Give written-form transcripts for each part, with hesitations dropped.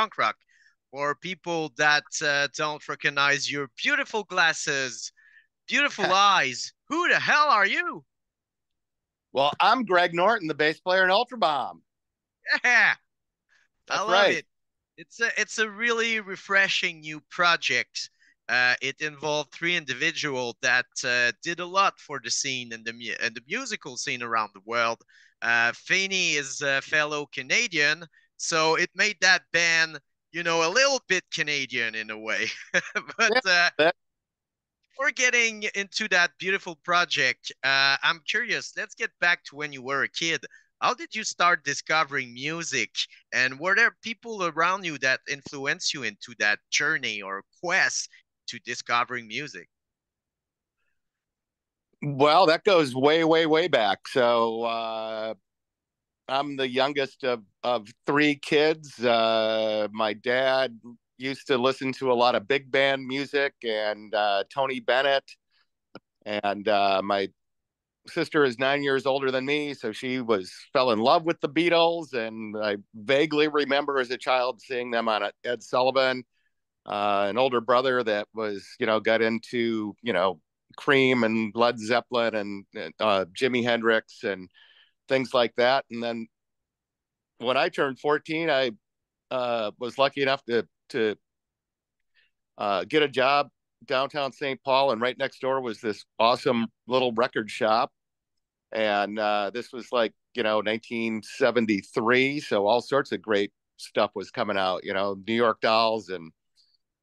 punk rock. For people that don't recognize your beautiful glasses, beautiful eyes, who the hell are you? Well, I'm Greg Norton, the bass player in UltraBomb. Yeah, I That's love right. it. It's a really refreshing new project. It involved three individuals that did a lot for the scene and the musical scene around the world. Faney is a fellow Canadian, so it made that band, a little bit Canadian in a way. But Yeah, that, before getting into that beautiful project, I'm curious. Let's get back to when you were a kid. How did you start discovering music? And were there people around you that influenced you into that journey or quest to discovering music? well, that goes way, way, way back. I'm the youngest of three kids. My dad used to listen to a lot of big band music and Tony Bennett. And my sister is 9 years older than me, so she fell in love with the Beatles. And I vaguely remember as a child seeing them on Ed Sullivan. An older brother that got into Cream and Led Zeppelin and Jimi Hendrix and things like that. And then when I turned 14, I was lucky enough to get a job downtown St. Paul, and right next door was this awesome little record shop. And this was 1973, so all sorts of great stuff was coming out. New York Dolls and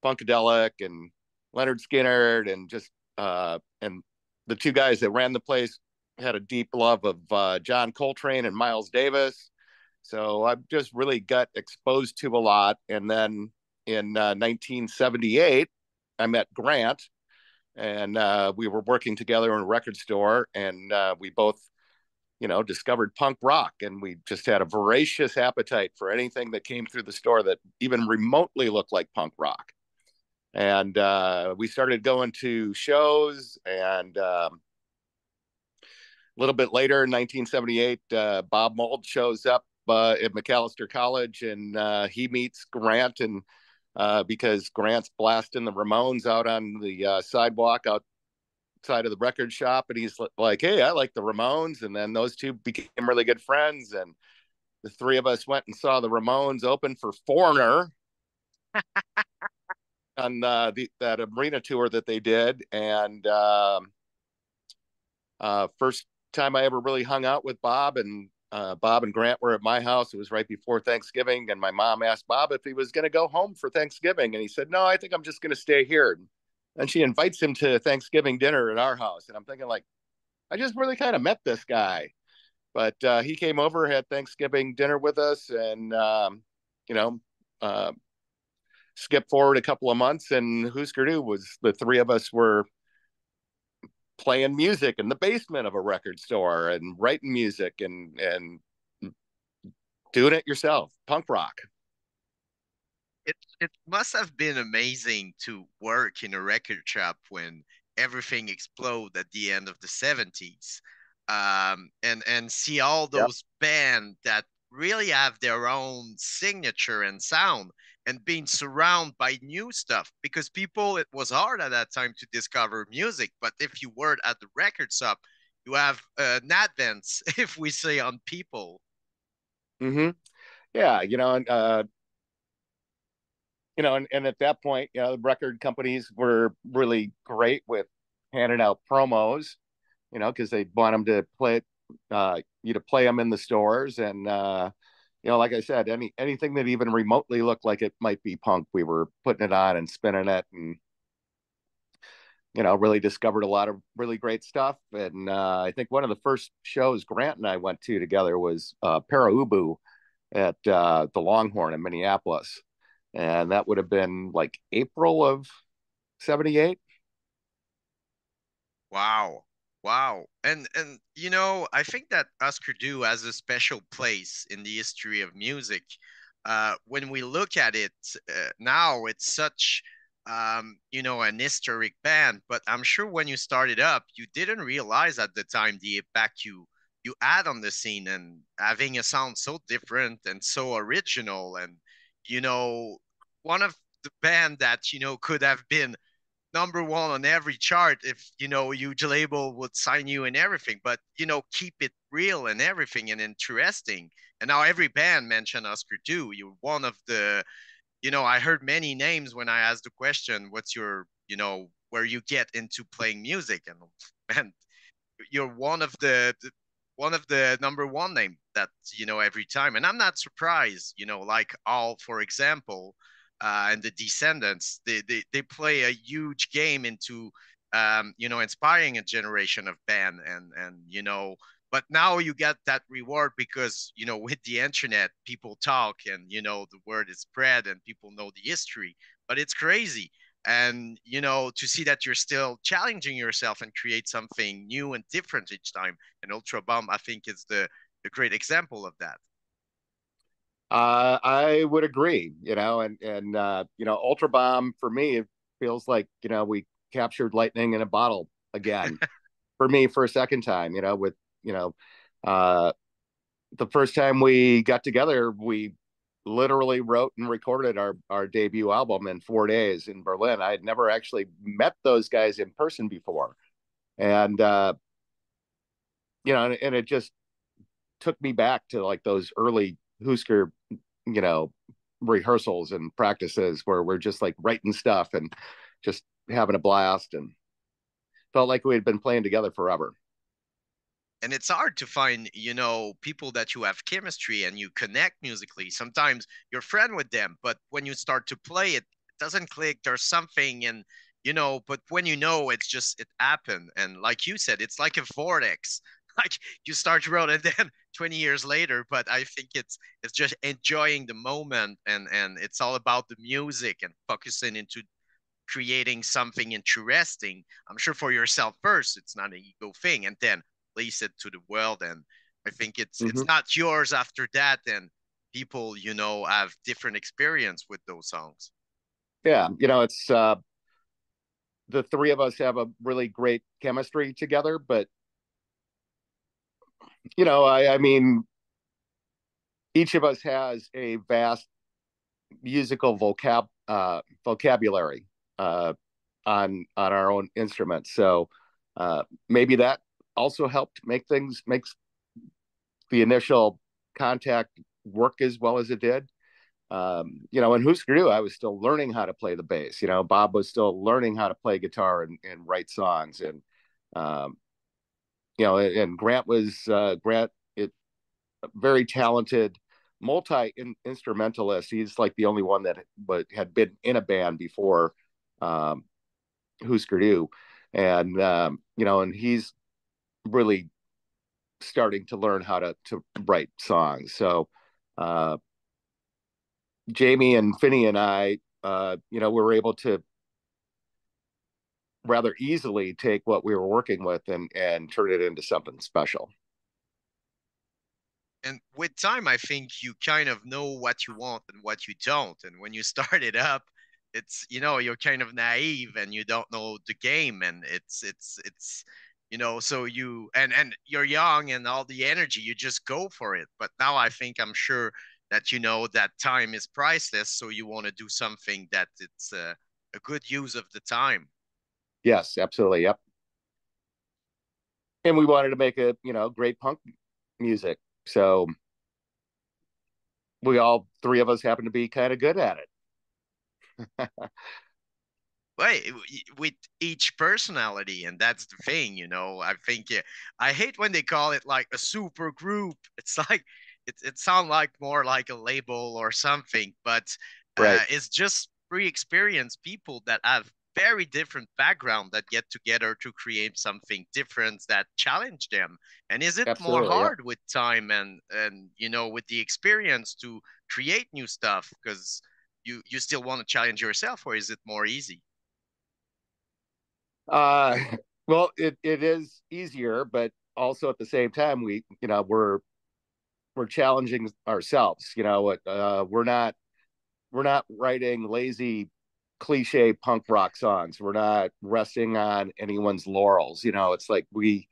Funkadelic and Leonard Skinner, and and the two guys that ran the place had a deep love of John Coltrane and Miles Davis. So I just really got exposed to a lot. And then in 1978, I met Grant, and we were working together in a record store, and we both discovered punk rock, and we just had a voracious appetite for anything that came through the store that even remotely looked like punk rock. And we started going to shows. And a little bit later in 1978, Bob Mould shows up at Macalester College, and he meets Grant. And because Grant's blasting the Ramones out on the sidewalk outside of the record shop, and he's like, "Hey, I like the Ramones." And then those two became really good friends, and the three of us went and saw the Ramones open for Foreigner on that arena tour that they did. And first time I ever really hung out with Bob, and Bob and Grant were at my house. It was right before Thanksgiving, and my mom asked Bob if he was going to go home for Thanksgiving, and he said, "No, I think I'm just going to stay here." And she invites him to Thanksgiving dinner at our house, and I'm thinking, like, I just really kind of met this guy. But he came over, had Thanksgiving dinner with us, and you know, uh, skip forward a couple of months, and Hüsker Dü was the three of us were playing music in the basement of a record store and writing music and doing it yourself, punk rock. It must have been amazing to work in a record shop when everything exploded at the end of the 70s. And see all Yep. those bands that really have their own signature and sound, and being surrounded by new stuff, because people, it was hard at that time to discover music. But if you were at the record shop, you have an advance, if we say, on people. Mm-hmm. Yeah, and at that point, the record companies were really great with handing out promos, because they want them to play you to play them in the stores. And like I said, anything that even remotely looked like it might be punk, we were putting it on and spinning it. And really discovered a lot of really great stuff. And I think one of the first shows Grant and I went to together was Para Ubu at the Longhorn in Minneapolis. And that would have been like April of 78. Wow. Wow. And I think that Hüsker Dü has a special place in the history of music. When we look at it now, it's such an historic band, but I'm sure when you started up, you didn't realize at the time the impact you had on the scene, and having a sound so different and so original. And you know, one of the band that, could have been number one on every chart if, huge label would sign you and everything, but, keep it real and everything and interesting. And now every band mentioned Hüsker Dü. You're one of the, I heard many names when I asked the question, what's your, where you get into playing music? And man, you're one of the number one name that every time, and I'm not surprised. Like All, for example, and the Descendants, they play a huge game into inspiring a generation of band, and but now you get that reward because with the internet people talk, and the word is spread and people know the history. But it's crazy, and to see that you're still challenging yourself and create something new and different each time. And UltraBomb, I think, is the great example of that. I would agree, Ultra Bomb for me, it feels like, we captured lightning in a bottle again for me for a second time, with, you know, uh, the first time we got together, we literally wrote and recorded our debut album in 4 days in Berlin. I had never actually met those guys in person before. And, and it just took me back to like those early Hüsker, you know, rehearsals and practices where we're just like writing stuff and just having a blast, and felt like we had been playing together forever. And it's hard to find people that you have chemistry and you connect musically. Sometimes you're friend with them, but when you start to play it, it doesn't click. There's something, and but when it's just it happened. And like you said, it's like a vortex. Like you start to roll and then 20 years later. But I think it's just enjoying the moment, and it's all about the music and focusing into creating something interesting. I'm sure for yourself first, it's not an ego thing, and then release it to the world. And I think it's Mm-hmm. not yours after that. And people, have different experience with those songs. Yeah, it's the three of us have a really great chemistry together, but I mean, each of us has a vast musical vocabulary on our own instruments. So maybe that also helped makes the initial contact work as well as it did. In Hüsker Dü, I was still learning how to play the bass. Bob was still learning how to play guitar and write songs, and um, and Grant, it very talented multi instrumentalist. He's like the only one that had been in a band before um, Hüsker Dü, and and he's really starting to learn how to write songs. So uh, Jamie and Finney and I, were able to rather easily take what we were working with and turn it into something special. And with time, I think you kind of know what you want and what you don't. And when you start it up, it's, you're kind of naive and you don't know the game. And it's, so and you're young and all the energy, you just go for it. But now I think I'm sure that, that time is priceless. So you want to do something that it's a good use of the time. Yes, absolutely. Yep. And we wanted to make a great punk music, so we all three of us happen to be kind of good at it. Right, with each personality, and that's the thing. I think I hate when they call it like a super group. It's like it sounds like more like a label or something, but Right. it's just free experience people that have very different background that get together to create something different that challenge them. And is it more Absolutely. Yep. hard with time and with the experience to create new stuff because you still want to challenge yourself, or is it more easy? Uh, well, it is easier, but also at the same time, we're challenging ourselves. We're not writing lazy cliche punk rock songs. We're not resting on anyone's laurels. It's like we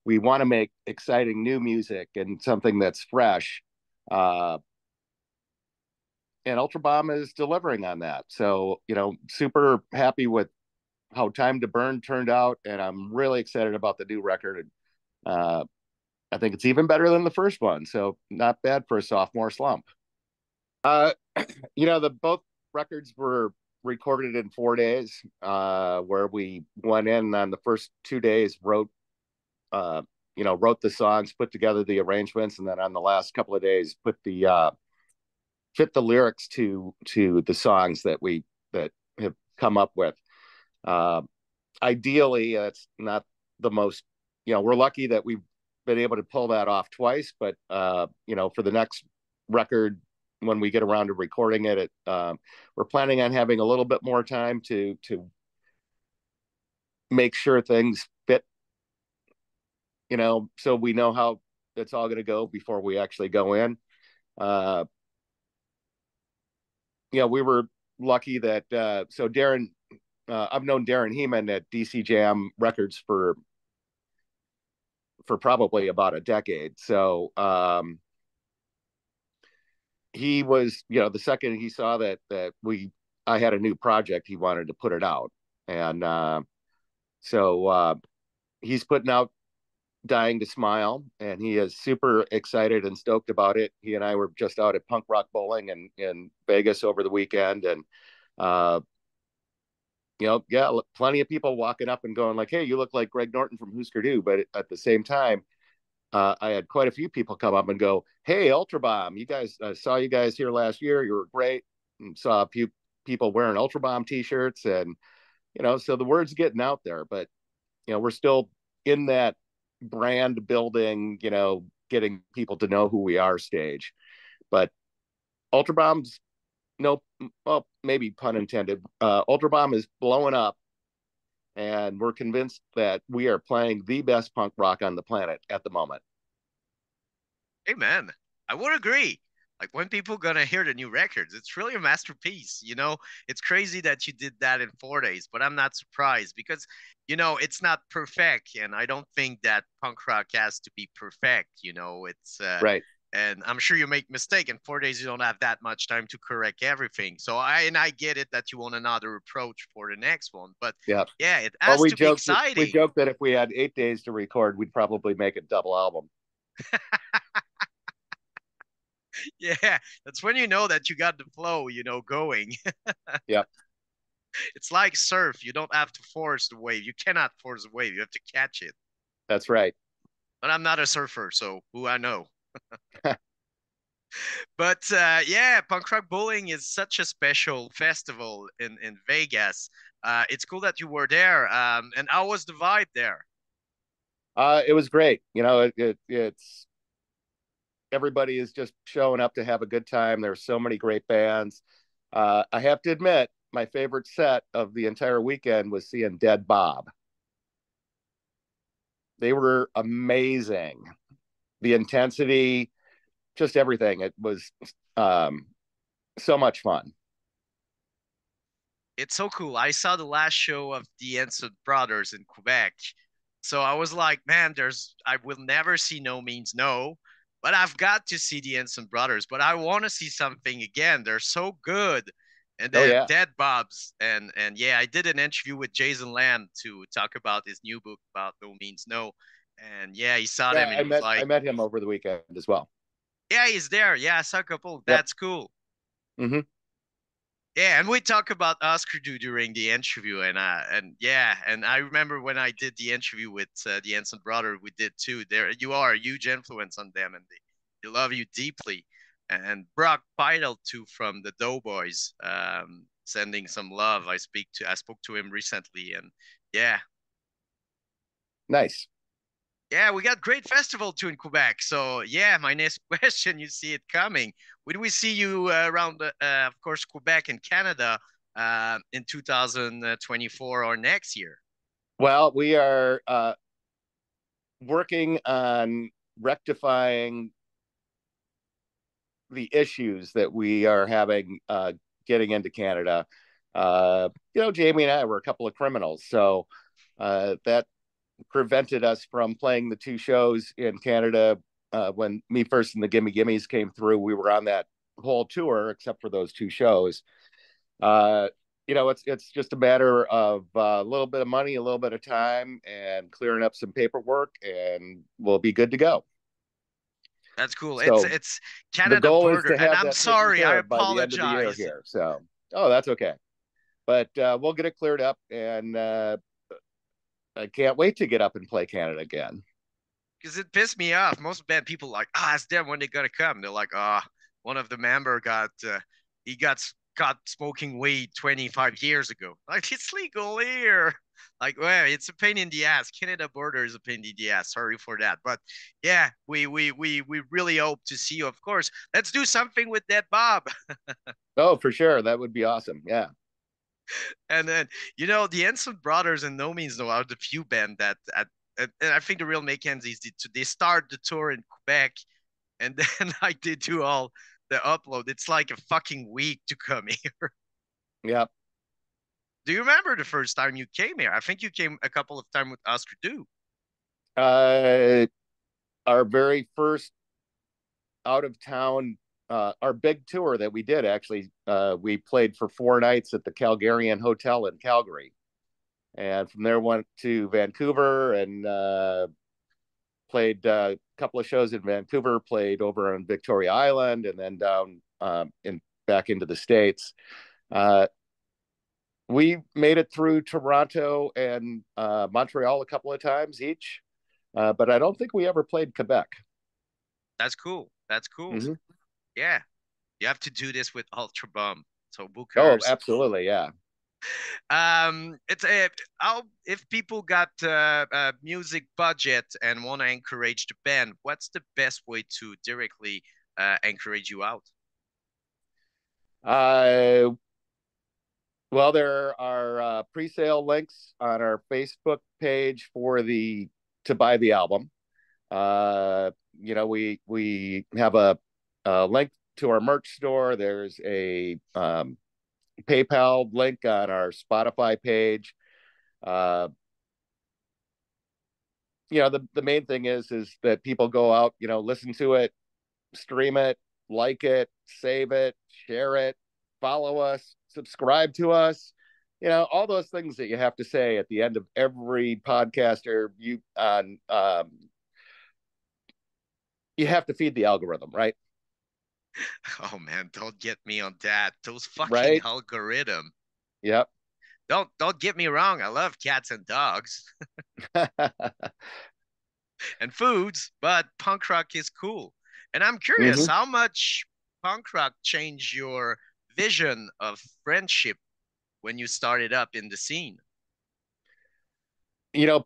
want to make exciting new music and something that's fresh. Uh, and UltraBomb is delivering on that. So, super happy with how Time to Burn turned out, and I'm really excited about the new record. Uh, I think it's even better than the first one, so not bad for a sophomore slump. Uh, the both records were recorded in 4 days, where we went in on the first 2 days, wrote the songs, put together the arrangements, and then on the last couple of days, fit the lyrics to the songs that have come up with. Uh, Ideally, that's not the most. We're lucky that we've been able to pull that off twice, but for the next record, when we get around to recording we're planning on having a little bit more time to make sure things fit, so we know how it's all going to go before we actually go in. uh we were lucky that so Darren, I've known Darren Heeman at DC Jam Records for probably about a decade. So he was, the second he saw that I had a new project, he wanted to put it out. And so he's putting out Dying to Smile, and he is super excited and stoked about it. He and I were just out at Punk Rock Bowling in Vegas over the weekend, and uh, yeah, plenty of people walking up and going like, "Hey, you look like Greg Norton from Hüsker Dü." But at the same time, I had quite a few people come up and go, "Hey, UltraBomb, you guys, saw you guys here last year. You were great." And saw a few people wearing UltraBomb T-shirts, and so the word's getting out there. But we're still in that brand building, getting people to know who we are stage. But UltraBomb's, no, well, maybe pun intended. UltraBomb is blowing up, and we're convinced that we are playing the best punk rock on the planet at the moment. Hey man, I would agree. Like when people gonna hear the new records, it's really a masterpiece. It's crazy that you did that in 4 days, but I'm not surprised because it's not perfect, and I don't think that punk rock has to be perfect. It's Right. and I'm sure you make mistake. In 4 days, you don't have that much time to correct everything. So I get it that you want another approach for the next one, but Yeah. yeah, it Well, has to be we exciting. joked that if we had 8 days to record, we'd probably make a double album. Yeah, that's when you know that you got the flow, going. Yeah, It's like surf. You don't have to force the wave. You cannot force the wave. You have to catch it. that's right. But I'm not a surfer, so who I know. But yeah, Punk Rock Bowling is such a special festival in Vegas. It's cool that you were there. And how was the vibe there? It was great. It's everybody is just showing up to have a good time. There's so many great bands. I have to admit, my favorite set of the entire weekend was seeing Dead Bob. They were amazing. The intensity, just everything. It was um, so much fun. It's so cool. I saw the last show of the Ensign Brothers in Quebec. So I was like, man, I will never see No Means No, but I've got to see the Ensign Brothers. But I want to see something again. They're so good. And Oh then yeah, Dead Bobs. And yeah, I did an interview with Jason Lamb to talk about his new book about No Means No. And yeah, he saw yeah. them and he was I like, met him over the weekend as well. yeah, he's there. Yeah, I saw a couple. Yep. That's cool. Mm-hmm. Yeah, and we talk about Hüsker Dü during the interview, and yeah, and I remember when I did the interview with the Ensign brother, we did too. There, you are a huge influence on them, and they love you deeply. And Brock Pidel too from the Doughboys, sending some love. I spoke to him recently, and yeah, Nice. yeah, we got great festival too in Quebec. So yeah, my next question, you see it coming. Will we see you around, of course, Quebec and Canada in 2024 or next year? Well, we are working on rectifying the issues that we are having getting into Canada. Jamie and I were a couple of criminals, so that prevented us from playing the two shows in Canada when Me First and the Gimme Gimmes came through. We were on that whole tour except for those two shows. Uh, it's just a matter of a little bit of money, a little bit of time, and clearing up some paperwork, and we'll be good to go. That's cool. It's So it's the Canada goal is border, to and have I'm that taken sorry, I care of by the end of the year apologize. here. So, oh, that's okay. But we'll get it cleared up, and I can't wait to get up and play Canada again. Because it pissed me off. Most band people like, it's them when they gotta come. They're like, one of the member got he got caught smoking weed 25 years ago. Like it's legal here. Like, well, it's a pain in the ass. Canada border is a pain in the ass. Sorry for that, but yeah, we really hope to see you. Of course, let's do something with that, Bob. Oh, for sure, that would be awesome. Yeah. And then the Ensign Brothers and No Means No are the few band that and I think the real Mackenzies did too. They start the tour in Quebec, and then like they do all the upload. It's like a fucking week to come here. Yeah. Do you remember the first time you came here? I think you came a couple of times with Hüsker Dü. Uh, our very first out of town, our big tour that we did actually, we played for 4 nights at the Calgarian Hotel in Calgary, and from there went to Vancouver and played a couple of shows in Vancouver, played over on Victoria Island, and then down in back into the States. Uh, we made it through Toronto and Montreal a couple of times each, but I don't think we ever played Quebec. That's cool. That's cool. Mm-hmm. Yeah, you have to do this with UltraBomb. So Oh, bookers. absolutely, yeah. It's a how if people got a music budget and want to encourage the band, what's the best way to directly encourage you out? Uh, well, there are pre-sale links on our Facebook page for the to buy the album. We have a link to our merch store. There's a PayPal link on our Spotify page. Uh, the main thing is that people go out, listen to it, stream it, like it, save it, share it, follow us, subscribe to us. All those things that you have to say at the end of every podcaster you on you have to feed the algorithm, right? Oh man, don't get me on that. Those fucking Right? algorithm. Yep. Don't get me wrong. I love cats and dogs and foods, but punk rock is cool. And I'm curious hmm how much punk rock changed your vision of friendship when you started up in the scene.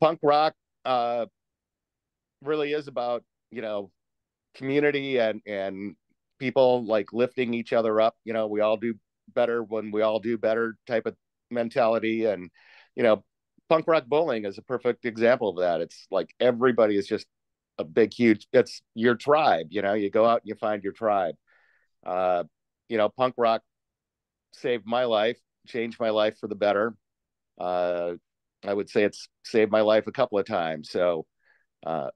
Punk rock uh, really is about community and people like lifting each other up. We all do better when we all do better type of mentality. And you know, punk rock bowling is a perfect example of that. It's like everybody is just a big, huge. It's your tribe. You go out and you find your tribe. Uh, punk rock saved my life, changed my life for the better. Uh, I would say it's saved my life a couple of times. So uh,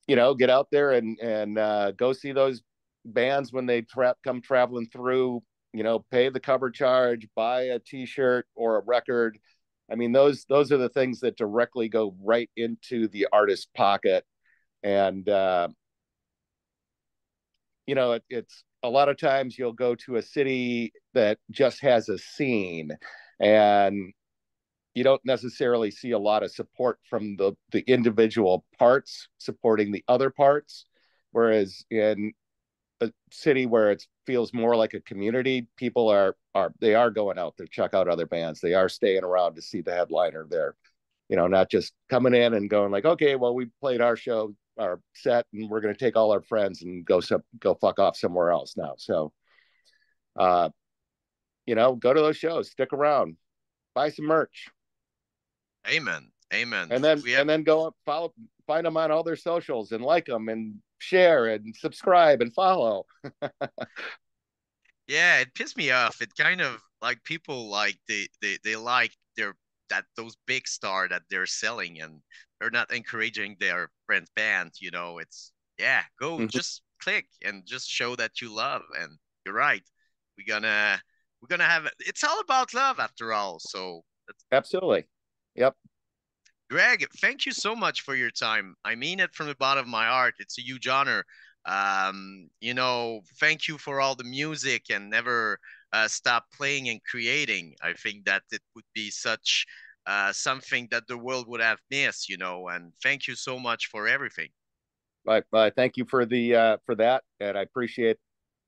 get out there and go see those bands when they come traveling through. Pay the cover charge, buy a T-shirt or a record. I mean, those are the things that directly go right into the artist's pocket. And it's a lot of times you'll go to a city that just has a scene, and you don't necessarily see a lot of support from the individual parts supporting the other parts. Whereas in a city where it feels more like a community, people are going out to check out other bands. They are staying around to see the headliner there. Not just coming in and going like, okay, well, we played our show, our set, and we're going to take all our friends and go fuck off somewhere else now. So, uh, go to those shows, stick around, buy some merch, Amen. Amen. and then We have and then go follow, find them on all their socials and like them and share and subscribe and follow. Yeah, it pissed me off. It kind of like people like they like their that those big star that they're selling and they're not encouraging their friends band, It's yeah, go Mhm. just click and just show that you love. And you're right. We're gonna we're gonna have it's all about love after all. So Absolutely. Yep. Greg, thank you so much for your time. I mean it from the bottom of my heart. It's a huge honor. Thank you for all the music and never stop playing and creating. I think that it would be such something that the world would have missed, and thank you so much for everything. Thank you for that, and I appreciate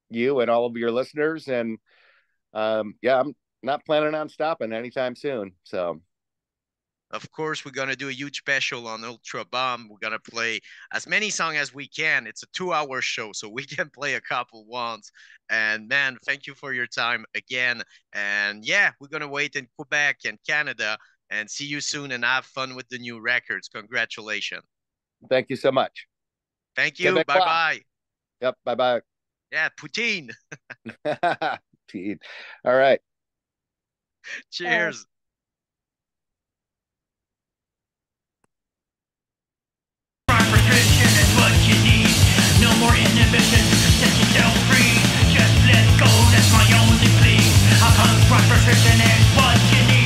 you and all of your listeners. And yeah, I'm not planning on stopping anytime soon. So Of course, we're gonna do a huge special on UltraBomb. We're gonna play as many songs as we can. It's a 2-hour show, so we can play a couple once. And man, thank you for your time again. And yeah, we're gonna wait in Quebec and Canada and see you soon and have fun with the new records. Congratulations. thank you so much. Thank you. Bye Quebecois. bye. Yep. Bye bye. Yeah, poutine. All right. Cheers. Prescription is what you need. No more inhibition, set yourself free. Just let go, that's my only plea. A punk rock prescription is what you need.